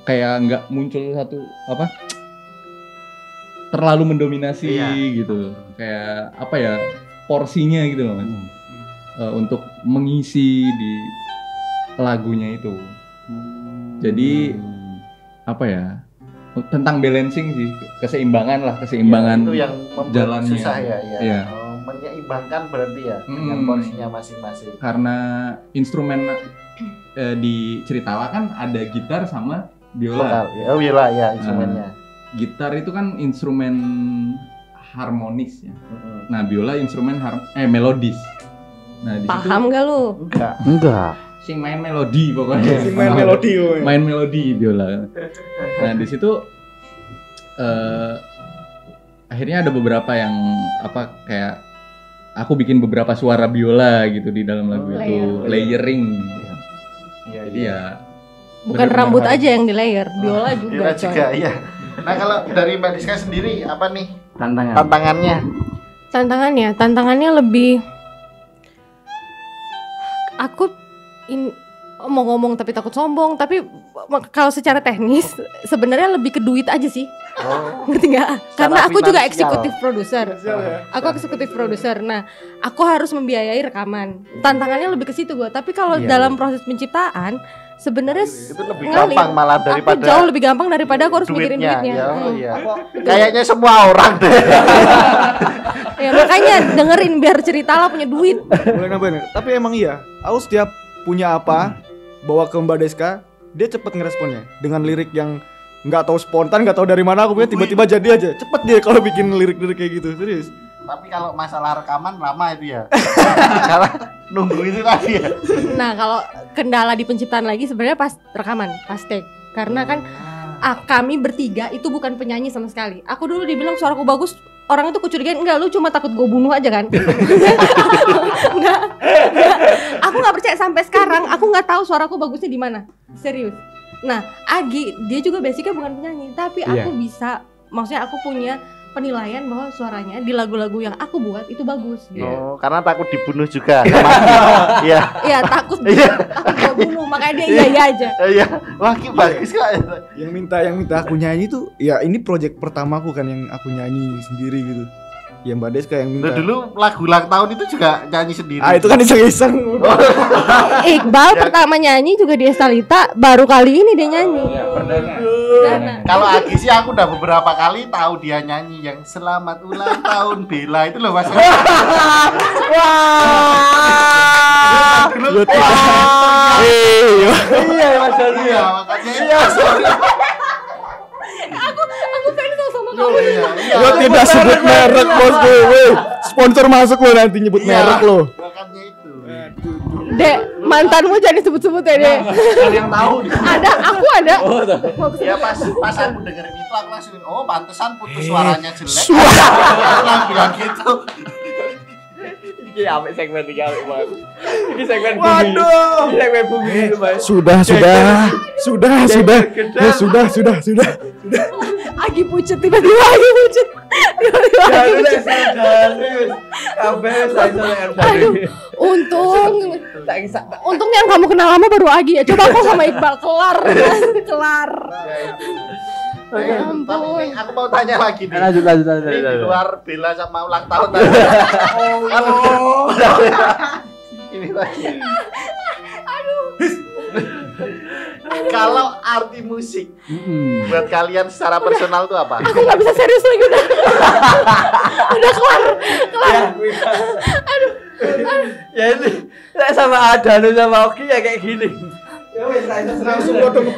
S6: kayak nggak muncul satu apa? Terlalu mendominasi gitu. Kayak apa ya? Porsinya gitu loh Mas. Untuk mengisi di lagunya itu. Jadi apa ya? Tentang balancing sih, keseimbangan
S4: itu yang
S6: jalannya.
S4: Susah ya.
S6: Iya.
S4: Menyeimbangkan berarti ya dengan porsinya masing-masing.
S6: Karena instrumen di Ceritawa kan ada gitar sama biola.
S4: Biola ya instrumennya.
S6: Gitar itu kan instrumen harmonis ya. Nah, biola instrumen melodis. Nah, di
S3: Paham
S6: situ
S3: gak lu?
S5: Enggak.
S6: sing main melodi pokoknya. Main melodi biola. Nah, di situ akhirnya ada beberapa yang apa kayak aku bikin beberapa suara biola gitu di dalam lagu itu, layering. Jadi ya
S3: bukan rambut aja yang di layer, biola juga.
S4: Iya. Nah, kalau dari Mbak Diska sendiri apa nih
S3: Tantangannya lebih aku mau ngomong tapi takut sombong, tapi kalau secara teknis sebenarnya lebih ke duit aja sih. Ngerti nggak? Karena aku juga eksekutif produser. Nah, aku harus membiayai rekaman. Tantangannya lebih ke situ gue. Tapi kalau dalam proses penciptaan sebenarnya
S4: itu lebih gampang malah daripada
S3: jauh lebih gampang daripada aku harus mikirin duitnya.
S4: Kayaknya semua orang deh.
S3: Ya makanya dengerin biar cerita lah punya duit.
S1: Boleh nambahin. Tapi emang iya, aku setiap punya apa bawa ke Mbak Deska, dia cepet ngeresponnya dengan lirik yang nggak tahu spontan, nggak tahu dari mana aku punya, tiba-tiba jadi aja. Cepet dia kalau bikin lirik-lirik kayak gitu, serius.
S4: Tapi kalau masalah rekaman lama itu ya. Kalau nunggu itu tadi ya.
S3: Nah, kalau kendala di penciptaan lagi sebenarnya pas rekaman, pas take. Karena kan kami bertiga itu bukan penyanyi sama sekali. Aku dulu dibilang suaraku bagus, orang itu kucurigain, enggak lu cuma takut gue bunuh aja kan. enggak. Aku nggak percaya sampai sekarang, aku nggak tahu suaraku bagusnya di mana, serius. Nah, Agi dia juga basicnya bukan penyanyi, tapi aku bisa, maksudnya aku punya penilaian bahwa suaranya di lagu-lagu yang aku buat itu bagus.
S4: Oh, karena takut dibunuh juga. Iya,
S3: takut dibunuh, makanya dia iya aja.
S4: Iya, wah bagus kok.
S1: Yang minta aku nyanyi tuh, ya ini project pertamaku kan yang aku nyanyi sendiri gitu. Ya Mbak Deska yang minta.
S4: Dulu lagu ulang tahun itu juga nyanyi sendiri.
S1: Itu kan iseng-iseng.
S3: Iqbal pertama nyanyi juga di Estalita, baru kali ini dia nyanyi.
S4: Perdana. Kalau Agi sih aku udah beberapa kali tahu dia nyanyi yang Selamat Ulang Tahun Bella itu loh Mas.
S5: Wah. Iya Mas Doni.
S4: Iya, makanya iya.
S3: Aku fans sama kamu.
S1: Lo tidak sebut merek bosku. Sponsor masuk lo nanti nyebut merek lo.
S4: Makanya itu.
S3: Dek, mantanmu jangan disebut-sebut ya, Dek.
S6: ada yang tahu di sini.
S3: Ada, aku ada.
S4: Ya pas aku dengerin itu aku langsung pantesan putus suaranya jelek. Aku bilang gitu.
S5: Iki ambek segmen iki ambek banget. Iki segmen bumi.
S1: Waduh.
S5: Iki segmen bumi itu, Mas.
S1: Sudah.
S3: Agi pucet tiba-tiba Agi pucet. Aduh, untung yang kamu kenal lama baru Agi ya. Coba aku sama Iqbal kelar.
S4: Tapi aku mau tanya lagi nih.
S5: Lanjut.
S4: Ini di luar Bella sama ulang tahun tadi. Ini lagi. Kalau arti musik buat kalian secara personal tuh apa?
S3: Aku nggak bisa serius lagi udah. Udah kelar. Aduh.
S5: Ya ini sama Adanu sama Oki ya kayak gini. Ya wes
S1: Langsung potong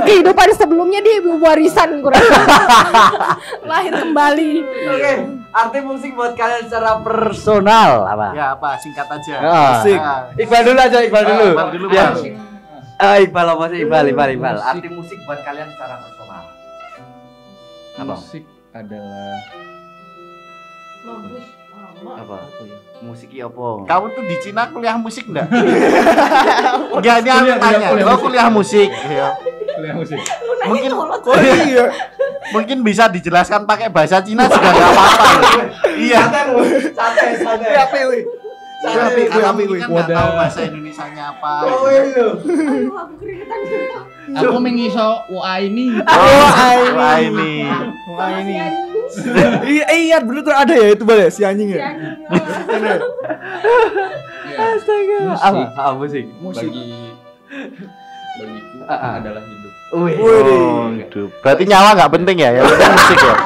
S3: kehidupan sebelumnya dia warisan kurang. Lahir kembali.
S5: Oke. Arti musik buat kalian secara personal apa?
S4: Ya apa? Singkat aja.
S1: Musik.
S5: Iqbal dulu aja, Iqbal dulu.
S4: Iqbal dulu,
S5: Ya.
S4: Bang.
S5: Iqbal apa sih? Iqbal.
S6: Musik.
S5: Arti musik buat kalian secara personal. Apa?
S6: Musik adalah
S5: Apa? Musik apa?
S4: Kamu tuh di Cina kuliah musik enggak? Enggak, ini aku tanya. Lo kuliah musik. Iya.
S6: kuliah musik.
S4: Mungkin iya. Mungkin bisa dijelaskan pakai bahasa Cina juga enggak apa-apa. Iya.
S5: Santai.
S4: Kalau mungkin kan enggak tahu bahasa Indonesianya apa.
S7: Aku mengiso wa ini.
S4: Wah ini.
S1: Iya bener tuh ada ya itu Bal ya si anjing ya.
S5: Astaga.
S6: Musik.
S5: Musik.
S6: Bagiku adalah hidup.
S4: Hidup. Berarti nyawa enggak penting ya? Yang penting musik ya.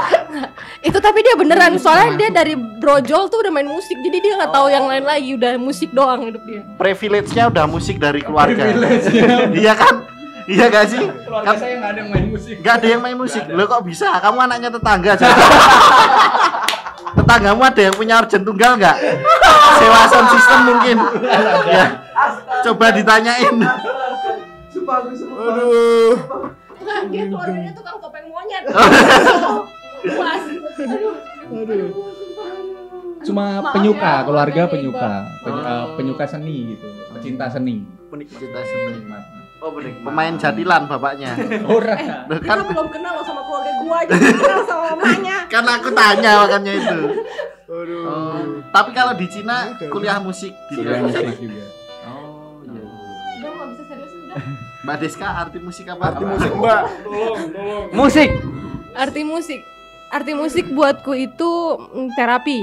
S3: Itu tapi dia beneran soalnya dia dari brojol tuh udah main musik jadi dia nggak tahu yang lain lagi udah musik doang hidup dia.
S4: Privilege-nya udah musik dari keluarga. Iya kan? Iya gak sih?
S6: Keluarga saya nggak ada yang main musik.
S4: Gak ada yang main musik. Lo kok bisa? Kamu anaknya tetangga aja. Tetanggamu ada yang punya organ tunggal nggak? Sewa sound system mungkin. Ya. Coba ditanyain.
S1: Aduh.
S3: Dia keluarganya tukang topeng monyet.
S7: Cuma penyuka, keluarga penyuka, penyuka seni gitu, pecinta seni.
S4: Pecinta seni.
S5: Oh, bener.
S4: Pemain jadilan bapaknya.
S6: Orang.
S4: Loh,
S3: Kita belum kenal loh sama keluarga gua aja kenal sama mamanya.
S4: Kan aku tanya makanya itu. Tapi kalau di Cina kuliah musik
S6: Kuliah musik juga.
S4: Oh iya.
S3: Udah nggak bisa serius udah.
S4: Mbak Deska arti musik apa?
S1: Arti musik Mbak.
S5: Musik.
S3: Arti musik buatku itu terapi.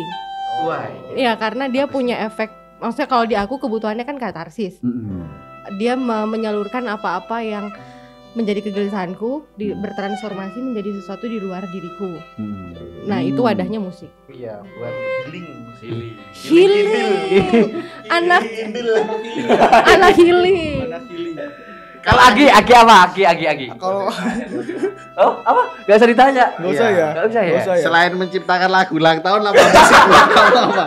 S4: Wah.
S3: Ya karena dia punya efek. Maksudnya kalau di aku kebutuhannya kan katarsis. Dia menyalurkan apa-apa yang menjadi kegelisahanku bertransformasi menjadi sesuatu di luar diriku. Nah itu wadahnya musik.
S4: Iya, buat healing.
S3: Healing. Anak healing.
S5: Kalau Agi apa? Agi.
S1: Kalau
S5: Oh, apa? Gak usah ditanya.
S1: nggak usah ya.
S5: Gak usah ya.
S1: Nggak usah ya.
S4: Selain menciptakan lagu ulang tahun apa musik buat kamu apa?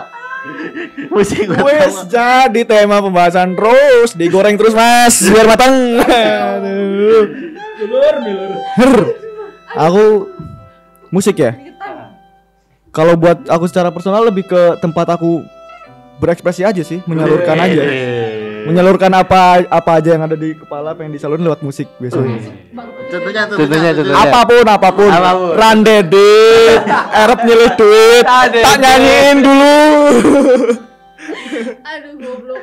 S4: Musik buat
S1: Wes
S4: kamu.
S1: jadi tema pembahasan terus digoreng terus Mas biar matang. Aduh. Aku musik ya. Kalau buat aku secara personal lebih ke tempat aku berekspresi aja sih, menyalurkan aja. Menyalurkan apa aja yang ada di kepala pengen disalurin lewat musik biasanya.
S4: Contohnya.
S1: Apapun. Randedit, Arab nyilih duit, tak nyanyiin dulu.
S3: Aduh goblok.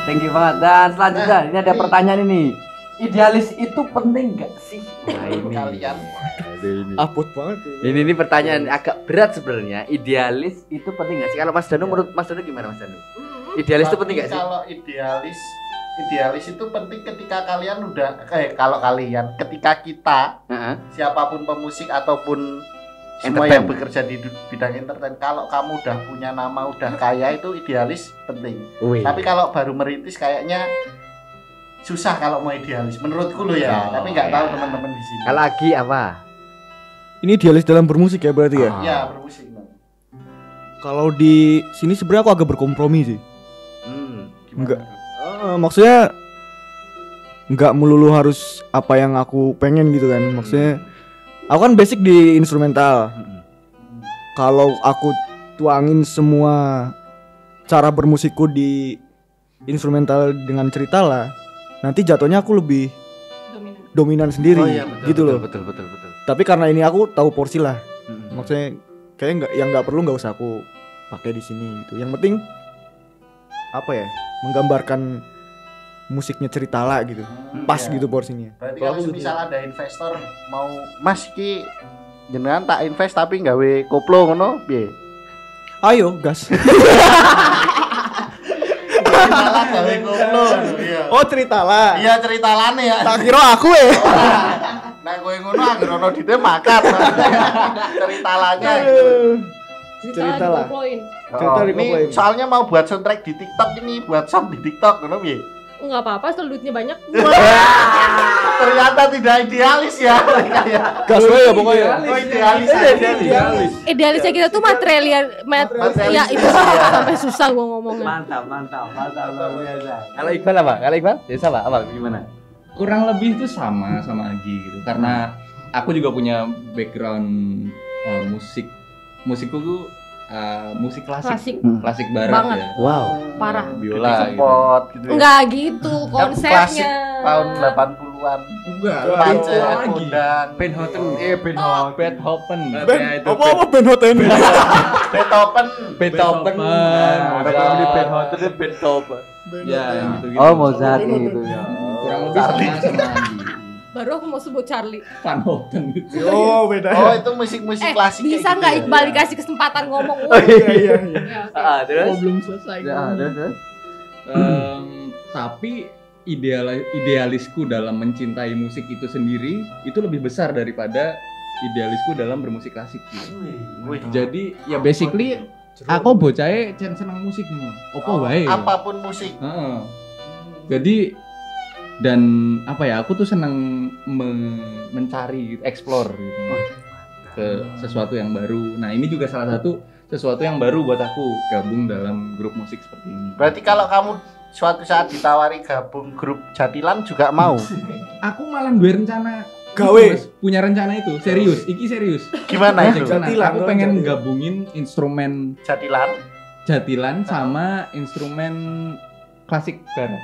S5: Thank you banget. Dan selanjutnya ini ada pertanyaan ini. Idealis itu penting gak sih? Nah, ini
S4: Kalian.
S1: Apot banget tuh.
S5: Ini pertanyaan agak berat sebenarnya. Idealis itu penting gak sih? Kalau Mas Danu menurut Mas Danu gimana Mas Danu? Idealis itu penting gak sih?
S4: Kalau idealis itu penting ketika kalian udah ketika kita siapapun pemusik ataupun semua yang bekerja di bidang entertain, kalau kamu udah punya nama, udah kaya, itu idealis penting. Tapi kalau baru merintis kayaknya susah kalau mau idealis menurutku lo ya. Tapi nggak tahu teman-teman di sini.
S5: Kalau Agi apa?
S1: Ini idealis dalam bermusik ya berarti ya?
S4: Ya bermusik.
S1: Kalau di sini sebenarnya aku agak berkompromi sih.
S4: Gimana?
S1: Maksudnya nggak melulu harus apa yang aku pengen gitu kan. Maksudnya aku kan basic di instrumental. Kalau aku tuangin semua cara bermusikku di instrumental dengan cerita lah, nanti jatuhnya aku lebih dominan sendiri gitu loh.
S5: Betul.
S1: Tapi karena ini aku tahu porsi lah. Maksudnya kayaknya nggak perlu nggak usah aku pakai di sini gitu. Yang penting apa ya? Menggambarkan musiknya cerita lah gitu. Pas
S4: Iya.
S1: gitu porsinya.
S4: Berarti
S1: Kalau
S4: kalau
S1: aku gitu.
S4: misal ada investor mau Mas ki jenengan tak invest tapi nggawe koplo ngono piye?
S1: Ayo gas.
S4: Malah gawe koplo. Iya.
S1: Oh cerita lah.
S4: Iya ceritane ya.
S1: Tak kira aku ya.
S4: Nah kowe ngono anggere ono dite makan. Ceritalanya gitu.
S1: Cerita lah.
S3: dikoploin.
S1: Cerita
S4: ini
S1: dikoploin.
S4: soalnya mau buat soundtrack di TikTok ini, buat song di TikTok, kenapa ya?
S3: Enggak apa-apa, asal duitnya banyak.
S4: Ternyata tidak idealis ya mereka ya.
S1: Gas wae ya pokoknya.
S4: Oh, idealis aja.
S3: Idealisnya kita tuh ya itu sampai susah gua ngomongnya.
S5: Mantap luar biasa. Kalau Iqbal apa? Kalau Iqbal? Ya sama apa gimana?
S6: Kurang lebih itu sama Agi gitu. Karena aku juga punya background musikku tuh musik klasik barat
S3: Banget.
S6: ya.
S5: Wow.
S3: Parah.
S6: Biola gitu.
S4: Spot gitu ya.
S3: Enggak gitu
S4: Kan klasik
S3: konsepnya.
S4: tahun 80-an.
S6: Enggak,
S4: Pace,
S6: lagi.
S4: Kondang,
S5: Beethoven.
S6: Beethoven.
S1: Apa Ben Hoten?
S4: Beethoven.
S6: Beethoven.
S5: Beethoven.
S6: Ya, yang gitu-gitu.
S5: Oh, Mozart gitu ya.
S6: Kurang lebih sama Agi.
S3: Baru aku mau sebut Charlie.
S6: Van Houten gitu.
S1: Oh, beda.
S4: Oh, itu musik-musik klasik kayak
S3: Bisa
S4: gitu
S3: nggak
S4: ya?
S3: Iqbal dikasih kesempatan ngomong?
S1: Iya.
S3: Ya, oke.
S5: Terus?
S6: belum selesai.
S5: Terus.
S6: Tapi idealisku dalam mencintai musik itu sendiri itu lebih besar daripada idealisku dalam bermusik klasik gitu.
S4: Wih.
S6: Jadi ya basically aku bocahnya seneng musik nih. Opo wae.
S4: Apapun musik.
S6: Heeh. Jadi dan apa ya, aku tuh seneng mencari explore gitu ke sesuatu yang baru. Nah ini juga salah satu sesuatu yang baru buat aku gabung dalam grup musik seperti ini.
S4: Berarti kalau kamu suatu saat ditawari gabung grup Jatilan juga mau?
S6: Aku malah gue rencana
S1: Gawe.
S6: itu, Mas. Punya rencana itu serius, serius.
S4: Gimana itu?
S6: Rencana.
S1: Jatilan,
S6: Aku
S1: dong,
S6: pengen
S1: Jatilan.
S6: gabungin instrumen
S4: Jatilan.
S6: jatilan sama instrumen klasik barat.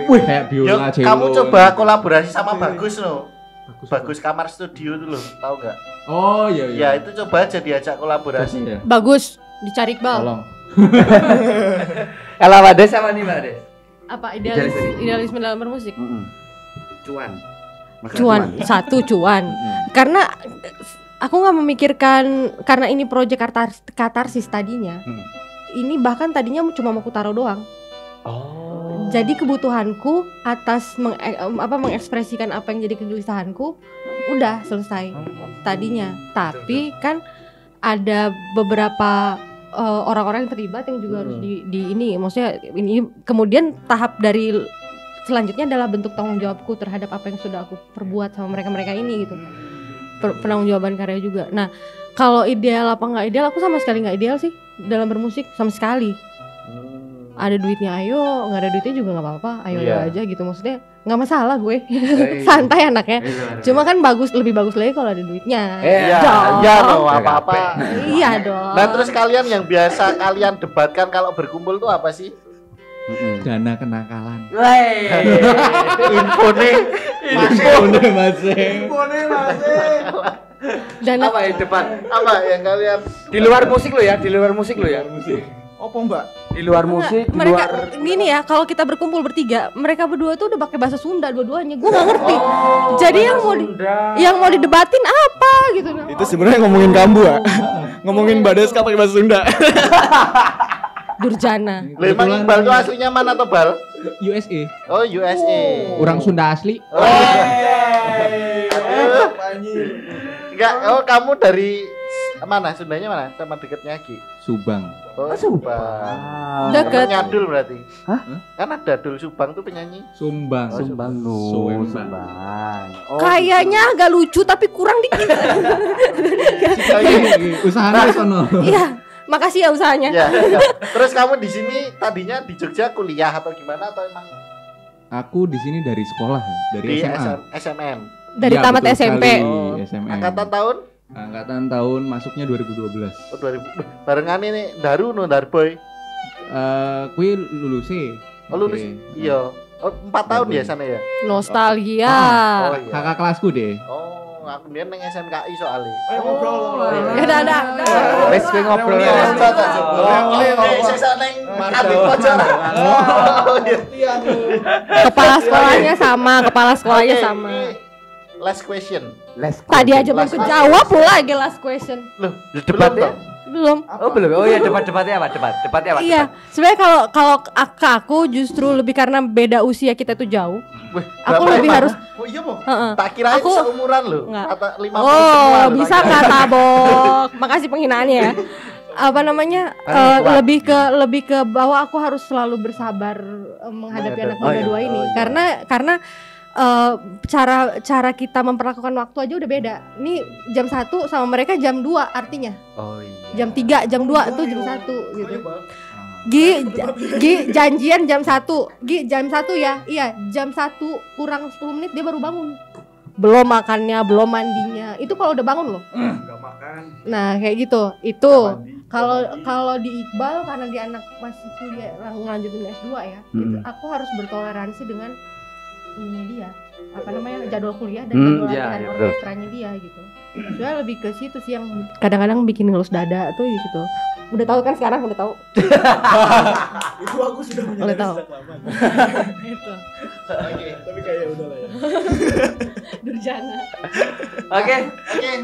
S4: Wih,
S6: Kayak
S4: Yuk,
S6: biola, cello.
S4: kamu coba kolaborasi sama Bagus loh. Bagus Kamar Studio tuh loh, tahu nggak?
S6: Oh iya iya.
S4: Ya itu coba aja diajak kolaborasi.
S6: Ya.
S3: Bagus, dicari Iqbal.
S6: Tolong.
S5: Kalau Wades sama nih Wades?
S3: Apa
S5: Idealisme.
S3: idealisme dalam bermusik?
S5: Cuan.
S3: Cuan, satu cuan. Karena aku nggak memikirkan karena ini proyek katarsis tadinya. Ini bahkan tadinya cuma mau kutaruh doang.
S5: Oh.
S3: Jadi kebutuhanku atas mengekspresikan apa yang jadi kegelisahanku udah selesai tadinya. Tapi kan ada beberapa orang-orang yang terlibat yang juga harus di ini, maksudnya ini kemudian tahap dari selanjutnya adalah bentuk tanggung jawabku terhadap apa yang sudah aku perbuat sama mereka ini gitu. Penanggung-jawaban karya juga. Nah, kalau ideal apa nggak ideal, aku sama sekali nggak ideal sih dalam bermusik sama sekali. Ada duitnya ayo, nggak ada duitnya juga nggak apa-apa, ayo aja gitu, maksudnya nggak masalah gue, santai anaknya. Cuma kan lebih bagus lagi kalau ada duitnya.
S4: Iya loh, apa-apa.
S3: Iya dong.
S4: Nah terus kalian yang biasa kalian debatkan kalau berkumpul tuh apa sih?
S6: Dana kenakalan.
S4: Info nih.
S3: Dan
S5: Apa ya depan?
S4: Apa yang kalian?
S5: Di luar musik lo ya, di luar musik lo ya.
S1: Apa Mbak?
S5: Di luar musik, di
S3: mereka
S5: luar
S3: gini ya, kalau kita berkumpul bertiga, mereka berdua tuh udah pakai bahasa Sunda dua-duanya. Gue nggak ngerti. Jadi yang mau didebatin apa gitu.
S1: Itu sebenarnya ngomongin kamu ya. Ngomongin Bades pakai bahasa Sunda.
S3: Durjana.
S4: Memang Iqbal tuh aslinya mana tuh Bal?
S6: USA.
S4: Oh USA.
S6: Orang Sunda asli.
S4: Enggak, oh kamu dari mana? Sundanya mana? Sama deketnya Ki.
S6: Subang.
S4: Oh, Subang.
S3: Deket.
S4: Temennya Dul berarti.
S5: Hah?
S4: Kan ada Dul Subang tuh penyanyi.
S6: Sumbang.
S5: Sumbang lu, Sumbang. Oh,
S3: Kayaknya agak lucu tapi kurang dikit.
S6: Usahanya sono.
S3: Iya. Makasih ya usahanya.
S4: Ya. Terus kamu di sini tadinya di Jogja kuliah atau gimana atau emang
S6: Aku di sini dari sekolah, dari
S4: di
S6: SMA.
S4: SMM?
S3: Dari
S6: Iya,
S3: tamat
S6: betul
S3: SMP.
S6: sekali, SMM.
S4: Angkatan tahun?
S6: Angkatan tahun masuknya 2012.
S4: Oh 2000. Barengan ini Daru no Darboy.
S6: Kui lulusnya.
S4: Oh lulus. Iya. Oh 4 tahun ya sana ya?
S3: Nostalgia.
S4: Oh iya.
S6: Kakak kelasku deh.
S4: Oh, aku biar neng SMKI soalnya.
S1: Ayo ngobrol.
S3: Ya dah.
S5: Wes kowe ngobrol ya.
S4: Sesa neng kantin pojok. Oh iya.
S3: Kepala sekolahnya
S4: Oke,
S3: sama.
S4: ini last question.
S3: Tadi aja belum kejawab lagi last question.
S4: Loh,
S5: Debat
S4: belum
S5: ya?
S4: toh?
S3: Belum.
S5: Oh belum. Oh iya debatnya apa? Debatnya apa?
S3: Iya, sebenarnya kalau aku justru lebih karena beda usia kita tuh jauh.
S4: Wih,
S3: Aku
S4: berapa
S3: lebih
S4: emang?
S3: harus
S4: Oh iya, Bo.
S3: Heeh.
S4: Tak kirain
S3: Aku-
S4: seumuran loh.
S3: Enggak.
S4: Kata 50
S3: Oh,
S4: semua loh,
S3: bisa
S4: tak
S3: nggak tabok? Makasih penghinaannya ya. apa namanya lebih ke bahwa aku harus selalu bersabar menghadapi anak muda dua ini karena cara kita memperlakukan waktu aja udah beda. Ini jam 1 sama mereka jam 2 artinya.
S5: Oh iya.
S3: Jam 3, jam 2 tuh jam 1 gitu. Gi janjian jam 1. Gi jam 1 ya. Iya, jam 1 kurang 10 menit dia baru bangun. Belum makannya, belum mandinya. Itu kalau udah bangun loh.
S1: Enggak makan.
S3: Nah, kayak gitu. Itu kalau di Iqbal karena dia anak masih kuliah ngelanjutin S2 ya. Itu aku harus bertoleransi dengan ininya dia. Apa namanya? Jadwal kuliah dan jadwal latihan orkestranya dia gitu. Soalnya lebih ke situ sih yang kadang-kadang bikin ngelus dada tuh di situ. Udah tahu kan sekarang udah tahu.
S1: Itu aku sudah
S3: Udah tahu.
S1: Itu. Oke, tapi kayak udah lah ya.
S3: Durjana.
S5: Oke,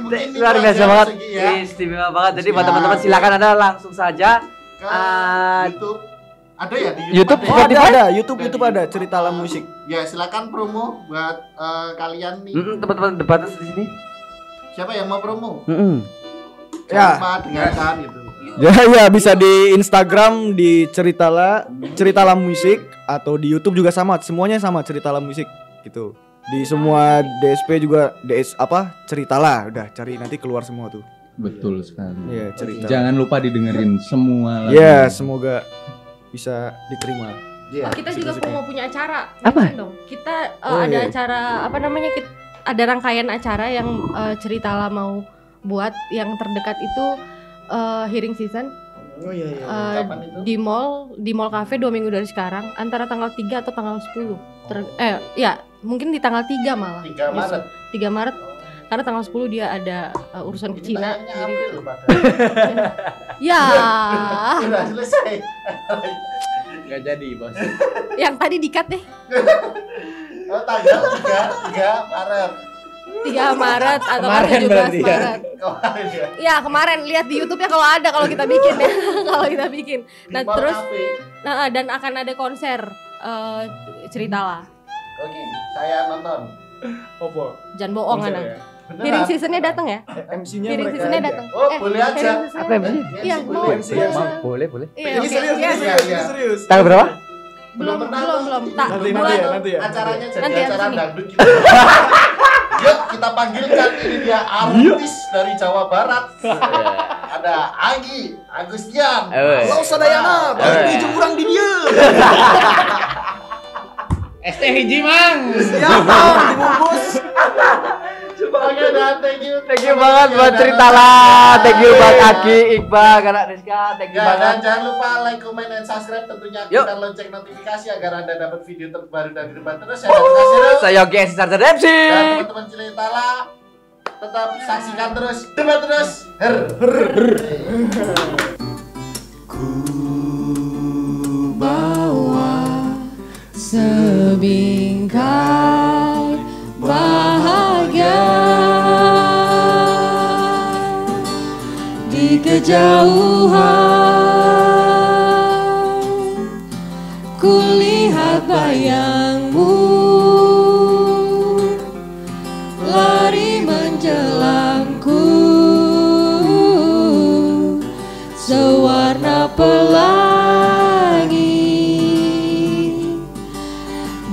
S4: mungkin
S5: luar
S4: itu
S5: biasa
S4: aja
S5: banget,
S4: Segi ya.
S5: istimewa banget. Jadi buat teman-teman silakan Anda langsung saja
S4: Ke YouTube. Ada ya di
S5: YouTube,
S4: ada ya?
S1: ada YouTube ada cerita alam musik.
S4: Ya, silakan promo buat kalian nih.
S5: teman-teman debaters di sini.
S4: Siapa yang mau promo?
S1: Ya.
S4: Jangan lupa dengarkan itu.
S1: Ya bisa di Instagram di cerita alam musik atau di YouTube juga sama, semuanya sama cerita alam musik gitu. Di semua DSP juga ceritalah, udah cari nanti keluar semua tuh.
S7: Betul sekali.
S1: Iya, cerita.
S7: Jangan lupa didengerin semua lagu.
S1: Ya, semoga bisa diterima.
S4: Iya.
S3: Kita juga mau punya acara.
S5: Apa?
S3: Dong. Kita ada acara apa namanya? Ada rangkaian acara yang Ceritala mau buat yang terdekat itu hearing season.
S1: Oh iya.
S4: Kapan itu?
S3: Di mall cafe 2 minggu dari sekarang antara tanggal 3 atau tanggal 10. Ya, mungkin di tanggal 3 malah.
S4: 3 Maret.
S3: 3 Maret. Karena tanggal 10 dia ada urusan ke Cina.
S4: Tayangnya
S3: Jadi
S4: April, padahal.
S3: ya,
S4: Sudah selesai.
S7: Nggak jadi, Bos.
S3: yang tadi di-cut deh.
S4: Oh, tanggal 3 Maret.
S3: 3 Maret atau
S7: Kemarin
S3: 17
S7: berarti ya?
S3: Maret.
S4: Kemarin ya.
S3: Ya kemarin lihat di YouTube ya kalau kita bikin ya. Kalau kita bikin. Nah
S4: Di Mall
S3: terus
S4: Cafe.
S3: dan akan ada konser Ceritala.
S4: Oke, saya nonton.
S1: Opo.
S3: Jangan bohong
S1: Konser
S3: anak.
S1: ya?
S4: Beneran?
S3: Hearing seasonnya datang ya?
S1: MC-nya
S3: Hearing
S1: mereka
S3: seasonnya
S1: aja.
S3: datang.
S4: Oh, boleh aja.
S3: hearing seasonnya
S5: Apa
S3: datang.
S5: MC?
S3: Iya, mau.
S1: MC, MC.
S5: Boleh.
S3: Iya,
S1: Ini
S3: oke.
S1: serius,
S3: Iya.
S4: iya.
S1: serius.
S5: Tanggal berapa?
S3: Belum.
S1: Nanti ya.
S4: Acaranya jadi
S3: Nanti
S4: acara
S3: sini.
S4: dangdut gitu. Yuk kita panggilkan ini dia artis dari Jawa Barat. Ada Anggi Agustian.
S1: Halo Sadayana, baru di jemuran di dia.
S7: ST hiji, Mang.
S1: Siap, Bang, dibungkus.
S4: Oke, dan thank you
S5: banget buat Ceritala. Thank you buat Aki, Iqbal, Kak Rizka. Thank you
S4: Ya, dan
S5: banget.
S4: jangan lupa like, comment, dan subscribe. Tentunya
S5: Yuk.
S4: aktifkan lonceng notifikasi agar Anda dapat video terbaru dari Debat Terus. Saya David Kasiro.
S5: Saya Yogi Esi Sarja
S4: Dan
S5: MC.
S4: teman-teman Ceritala tetap saksikan terus Debat Terus.
S2: Bawa sebingkai bahagia di kejauhan, kulihat bayangmu lari menjelangku, sewarna pelangi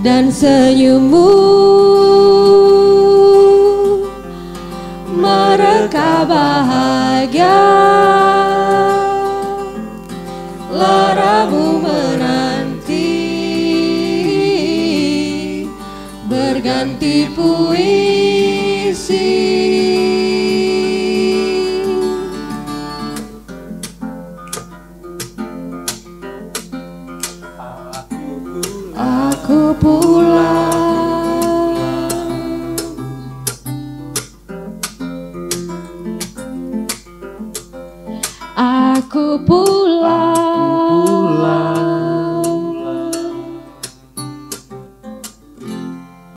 S2: dan senyummu mereka bahagia, laramu menanti berganti puisi. Aku pulang, aku pulang,